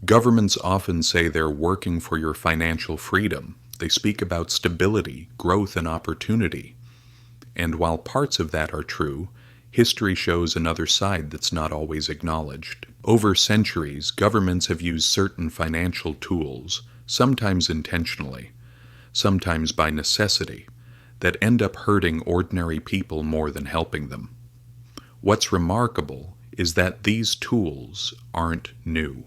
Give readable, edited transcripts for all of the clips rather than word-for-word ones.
Governments often say they're working for your financial freedom. They speak about stability, growth, and opportunity. And while parts of that are true, history shows another side that's not always acknowledged. Over centuries, governments have used certain financial tools, sometimes intentionally, sometimes by necessity, that end up hurting ordinary people more than helping them. What's remarkable is that these tools aren't new.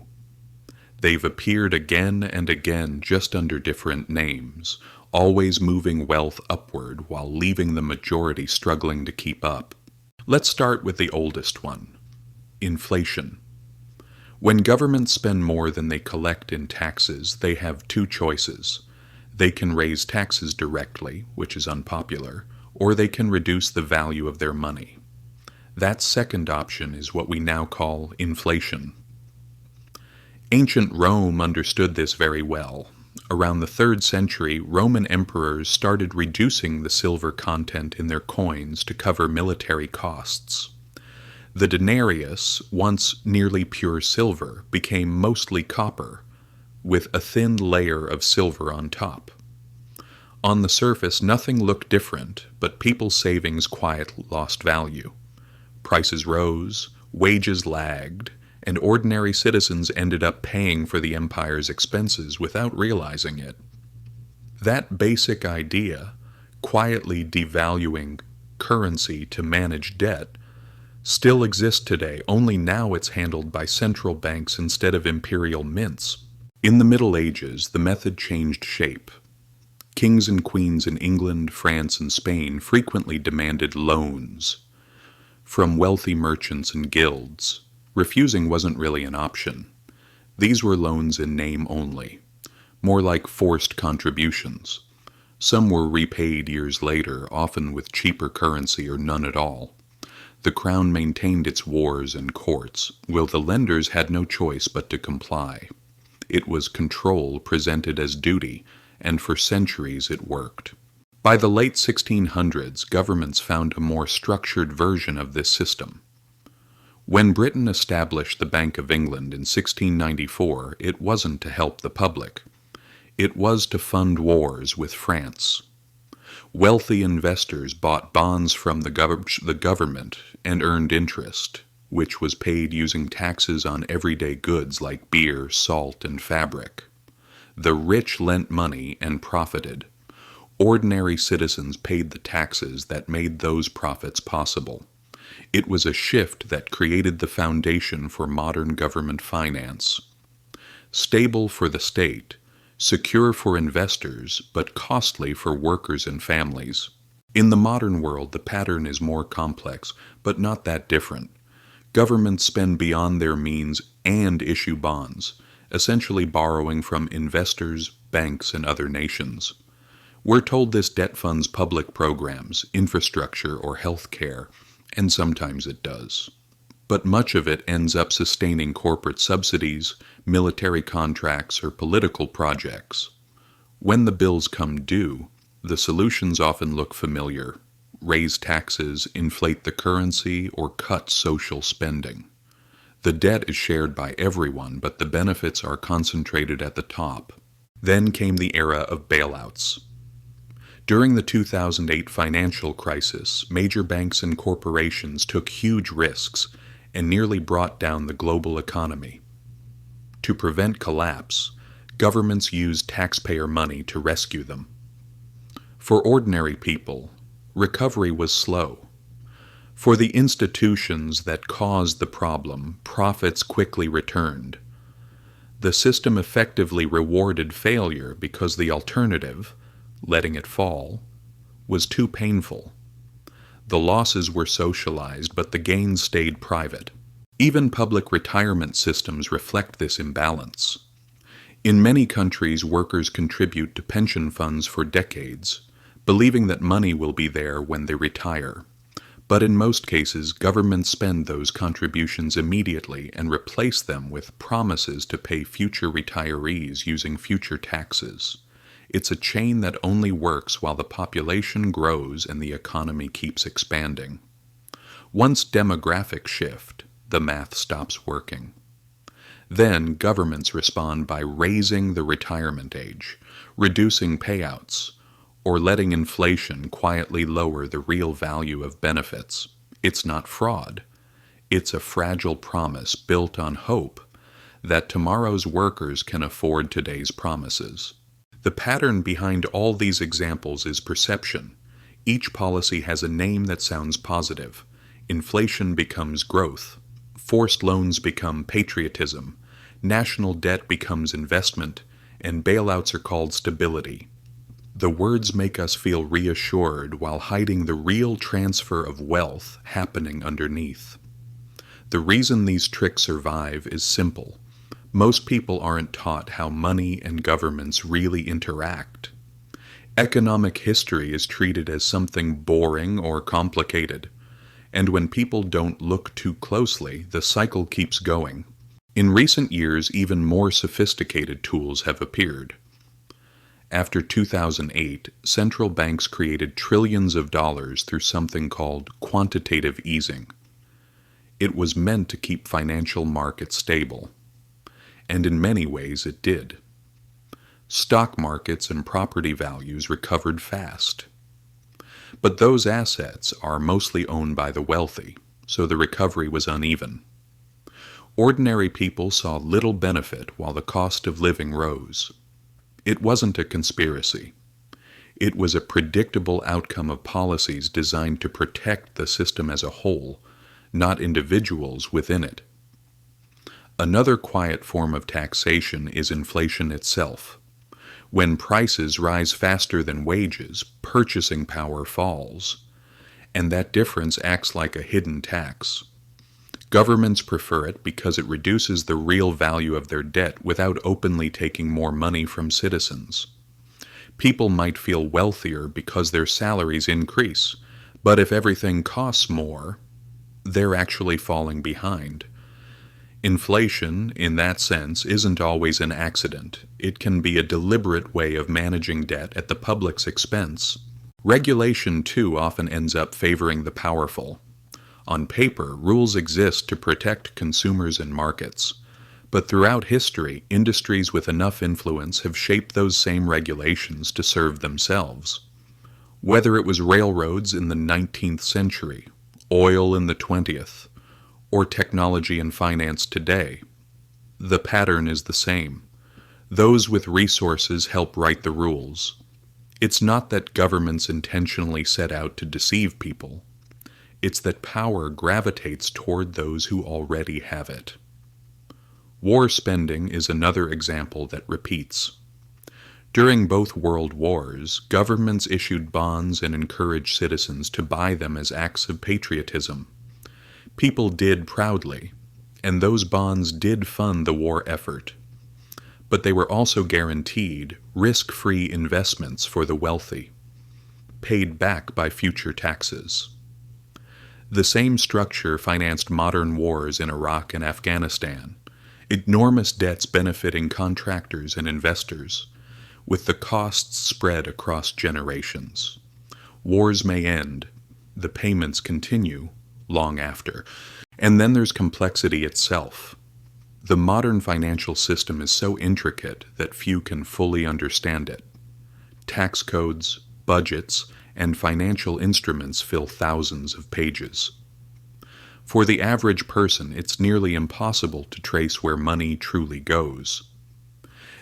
They've appeared again and again just under different names, always moving wealth upward while leaving the majority struggling to keep up. Let's start with the oldest one, inflation. When governments spend more than they collect in taxes, they have two choices. They can raise taxes directly, which is unpopular, or they can reduce the value of their money. That second option is what we now call inflation. Ancient Rome understood this very well. Around the 3rd century, Roman emperors started reducing the silver content in their coins to cover military costs. The denarius, once nearly pure silver, became mostly copper, with a thin layer of silver on top. On the surface, nothing looked different, but people's savings quietly lost value. Prices rose, wages lagged, and ordinary citizens ended up paying for the empire's expenses without realizing it. That basic idea, quietly devaluing currency to manage debt, still exists today, only now it's handled by central banks instead of imperial mints. In the Middle Ages, the method changed shape. Kings and queens in England, France, and Spain frequently demanded loans from wealthy merchants and guilds. Refusing wasn't really an option. These were loans in name only, more like forced contributions. Some were repaid years later, often with cheaper currency or none at all. The crown maintained its wars and courts, while the lenders had no choice but to comply. It was control presented as duty, and for centuries it worked. By the late 1600s, governments found a more structured version of this system. When Britain established the Bank of England in 1694, it wasn't to help the public. It was to fund wars with France. Wealthy investors bought bonds from the government and earned interest, which was paid using taxes on everyday goods like beer, salt, and fabric. The rich lent money and profited. Ordinary citizens paid the taxes that made those profits possible. It was a shift that created the foundation for modern government finance. Stable for the state, secure for investors, but costly for workers and families. In the modern world, the pattern is more complex, but not that different. Governments spend beyond their means and issue bonds, essentially borrowing from investors, banks, and other nations. We're told this debt funds public programs, infrastructure, or health care, and sometimes it does. But much of it ends up sustaining corporate subsidies, military contracts, or political projects. When the bills come due, the solutions often look familiar: raise taxes, inflate the currency, or cut social spending. The debt is shared by everyone, but the benefits are concentrated at the top. Then came the era of bailouts. During the 2008 financial crisis, major banks and corporations took huge risks and nearly brought down the global economy. To prevent collapse, governments used taxpayer money to rescue them. For ordinary people, recovery was slow. For the institutions that caused the problem, profits quickly returned. The system effectively rewarded failure because the alternative, letting it fall, was too painful. The losses were socialized, but the gains stayed private. Even public retirement systems reflect this imbalance. In many countries, workers contribute to pension funds for decades, believing that money will be there when they retire. But in most cases, governments spend those contributions immediately and replace them with promises to pay future retirees using future taxes. It's a chain that only works while the population grows and the economy keeps expanding. Once demographics shift, the math stops working. Then governments respond by raising the retirement age, reducing payouts, or letting inflation quietly lower the real value of benefits. It's not fraud. It's a fragile promise built on hope that tomorrow's workers can afford today's promises. The pattern behind all these examples is perception. Each policy has a name that sounds positive. Inflation becomes growth. Forced loans become patriotism. National debt becomes investment. And bailouts are called stability. The words make us feel reassured while hiding the real transfer of wealth happening underneath. The reason these tricks survive is simple. Most people aren't taught how money and governments really interact. Economic history is treated as something boring or complicated, and when people don't look too closely, the cycle keeps going. In recent years, even more sophisticated tools have appeared. After 2008, central banks created trillions of dollars through something called quantitative easing. It was meant to keep financial markets stable, and in many ways it did. Stock markets and property values recovered fast. But those assets are mostly owned by the wealthy, so the recovery was uneven. Ordinary people saw little benefit while the cost of living rose. It wasn't a conspiracy. It was a predictable outcome of policies designed to protect the system as a whole, not individuals within it. Another quiet form of taxation is inflation itself. When prices rise faster than wages, purchasing power falls, and that difference acts like a hidden tax. Governments prefer it because it reduces the real value of their debt without openly taking more money from citizens. People might feel wealthier because their salaries increase, but if everything costs more, they're actually falling behind. Inflation, in that sense, isn't always an accident. It can be a deliberate way of managing debt at the public's expense. Regulation, too, often ends up favoring the powerful. On paper, rules exist to protect consumers and markets. But throughout history, industries with enough influence have shaped those same regulations to serve themselves. Whether it was railroads in the 19th century, oil in the 20th, or technology and finance today, the pattern is the same. Those with resources help write the rules. It's not that governments intentionally set out to deceive people. It's that power gravitates toward those who already have it. War spending is another example that repeats. During both world wars, governments issued bonds and encouraged citizens to buy them as acts of patriotism. People did proudly, and those bonds did fund the war effort. But they were also guaranteed risk-free investments for the wealthy, paid back by future taxes. The same structure financed modern wars in Iraq and Afghanistan, enormous debts benefiting contractors and investors, with the costs spread across generations. Wars may end, the payments continue long after. And then there's complexity itself. The modern financial system is so intricate that few can fully understand it. Tax codes, budgets, and financial instruments fill thousands of pages. For the average person, it's nearly impossible to trace where money truly goes.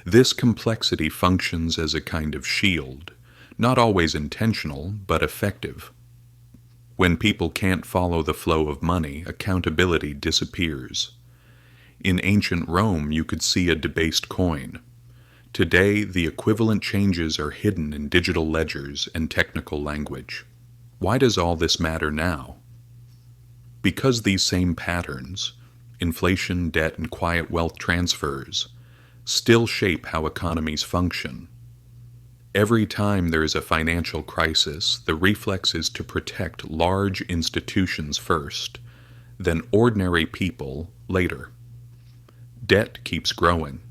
This complexity functions as a kind of shield, not always intentional, but effective. When people can't follow the flow of money, accountability disappears. In ancient Rome, you could see a debased coin. Today, the equivalent changes are hidden in digital ledgers and technical language. Why does all this matter now? Because these same patterns, inflation, debt, and quiet wealth transfers, still shape how economies function. Every time there is a financial crisis, the reflex is to protect large institutions first, then ordinary people later. Debt keeps growing.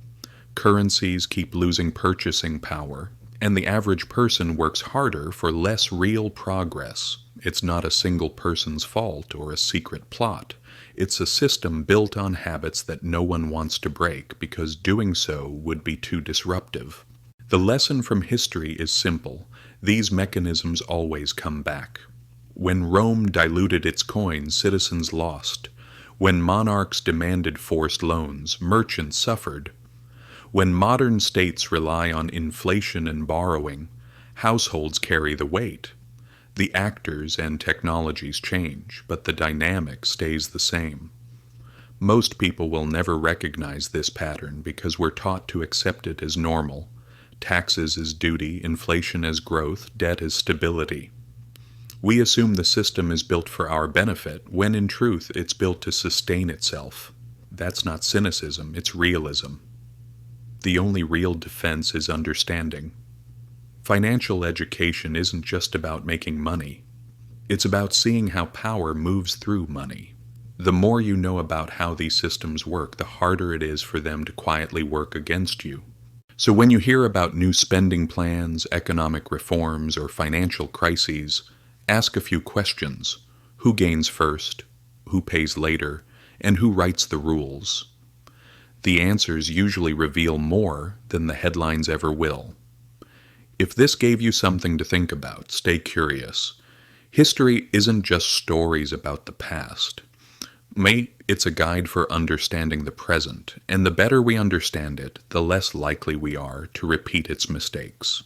Currencies keep losing purchasing power, and the average person works harder for less real progress. It's not a single person's fault or a secret plot. It's a system built on habits that no one wants to break because doing so would be too disruptive. The lesson from history is simple. These mechanisms always come back. When Rome diluted its coin, citizens lost. When monarchs demanded forced loans, merchants suffered. When modern states rely on inflation and borrowing, households carry the weight. The actors and technologies change, but the dynamic stays the same. Most people will never recognize this pattern because we're taught to accept it as normal. Taxes as duty, inflation as growth, debt as stability. We assume the system is built for our benefit, when in truth it's built to sustain itself. That's not cynicism, it's realism. The only real defense is understanding. Financial education isn't just about making money. It's about seeing how power moves through money. The more you know about how these systems work, the harder it is for them to quietly work against you. So when you hear about new spending plans, economic reforms, or financial crises, ask a few questions. Who gains first? Who pays later? And who writes the rules? The answers usually reveal more than the headlines ever will. If this gave you something to think about, stay curious. History isn't just stories about the past. It's a guide for understanding the present, and the better we understand it, the less likely we are to repeat its mistakes.